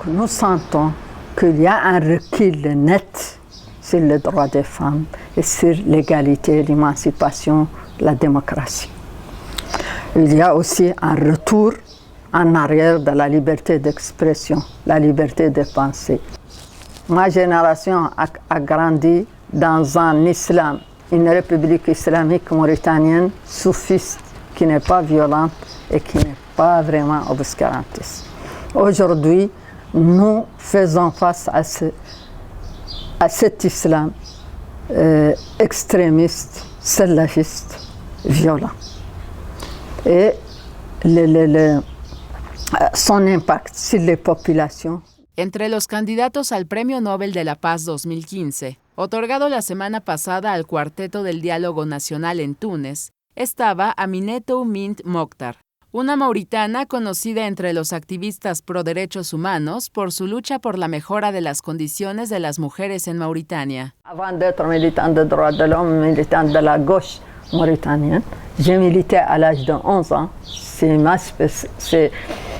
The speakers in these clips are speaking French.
nous sentons qu'il y a un recul net sur les droits des femmes et sur l'égalité, l'émancipation, la démocratie. Il y a aussi un retour en arrière de la liberté d'expression, la liberté de penser. Ma génération a grandi dans un islam, une république islamique mauritanienne soufiste qui n'est pas violente et qui n'est pas vraiment obscurantiste. Aujourd'hui, nous faisons face à cet islam extrémiste, salafiste, violent. Et son impact sur les populations. Entre los candidatos al Premio Nobel de la Paz 2015, otorgado la semana pasada al Cuarteto del Diálogo Nacional en Túnez, estaba Aminetou Mint Mokhtar, una mauritana conocida entre los activistas pro derechos humanos por su lucha por la mejora de las condiciones de las mujeres en Mauritania. Avant d'être militante de droits de l'homme, militante de la gauche mauritanienne, j'ai milité à l'âge de 11 ans. C'est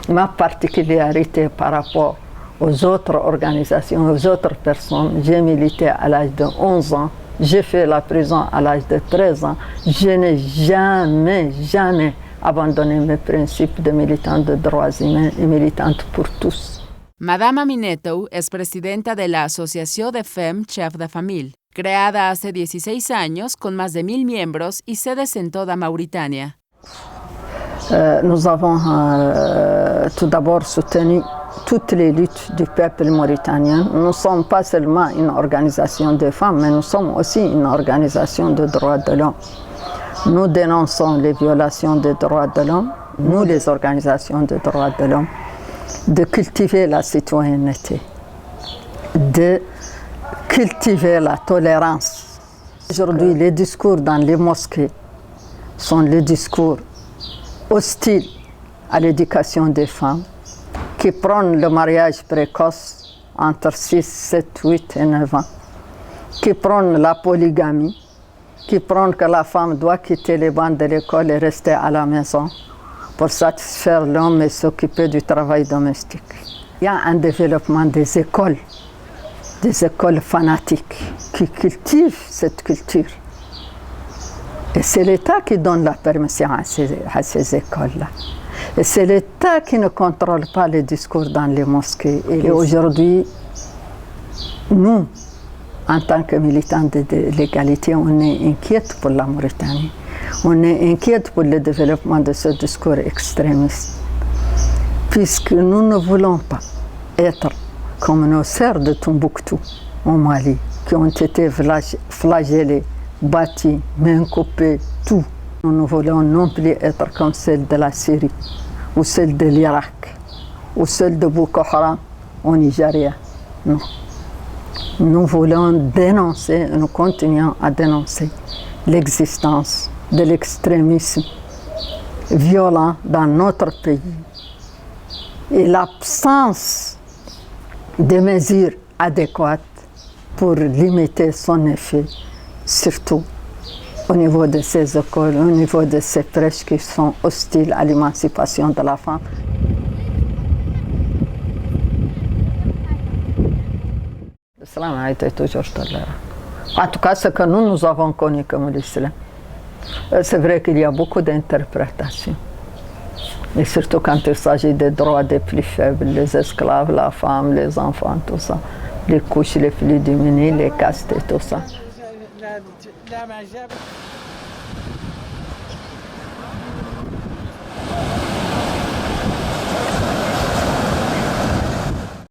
ma particularité par rapport aux autres organisations, aux autres personnes. J'ai milité à l'âge de 11 ans. J'ai fait la prison à l'âge de 13 ans. Je n'ai jamais abandonné mes principes de militante de droits humains et militante pour tous. Madame Aminetou es presidenta de la Asociación de Femmes Chef de Famille, creada hace 16 años con más de 1000 miembros y sedes en toda Mauritania. Nous avons tout d'abord soutenu toutes les luttes du peuple mauritanien. Nous ne sommes pas seulement une organisation de femmes, mais nous sommes aussi une organisation de droits de l'homme. Nous dénonçons les violations des droits de l'homme, nous les organisations de droits de l'homme, de cultiver la citoyenneté, de cultiver la tolérance. Aujourd'hui, les discours dans les mosquées sont les discours hostiles à l'éducation des femmes, qui prônent le mariage précoce entre 6, 7, 8 et 9 ans, qui prônent la polygamie, qui prônent que la femme doit quitter les bancs de l'école et rester à la maison pour satisfaire l'homme et s'occuper du travail domestique. Il y a un développement des écoles fanatiques qui cultivent cette culture. Et c'est l'État qui donne la permission à ces écoles-là. Et c'est l'État qui ne contrôle pas les discours dans les mosquées. Et aujourd'hui, nous, en tant que militants de l'égalité, on est inquiets pour la Mauritanie. On est inquiets pour le développement de ce discours extrémiste. Puisque nous ne voulons pas être comme nos sœurs de Tombouctou, au Mali, qui ont été flagellées, battues, mains coupées, tout. Nous ne voulons non plus être comme celle de la Syrie, ou celle de l'Irak, ou celle de Boko Haram au Nigeria. Non. Nous voulons dénoncer, nous continuons à dénoncer l'existence de l'extrémisme violent dans notre pays et l'absence de mesures adéquates pour limiter son effet, surtout au niveau de ces écoles, au niveau de ces prêches qui sont hostiles à l'émancipation de la femme. L'islam a été toujours tolérant. En tout cas, ce que nous avons connu comme l'islam. C'est vrai qu'il y a beaucoup d'interprétations. Et surtout quand il s'agit des droits des plus faibles, les esclaves, la femme, les enfants, tout ça. Les couches les plus diminuées, les castes et tout ça.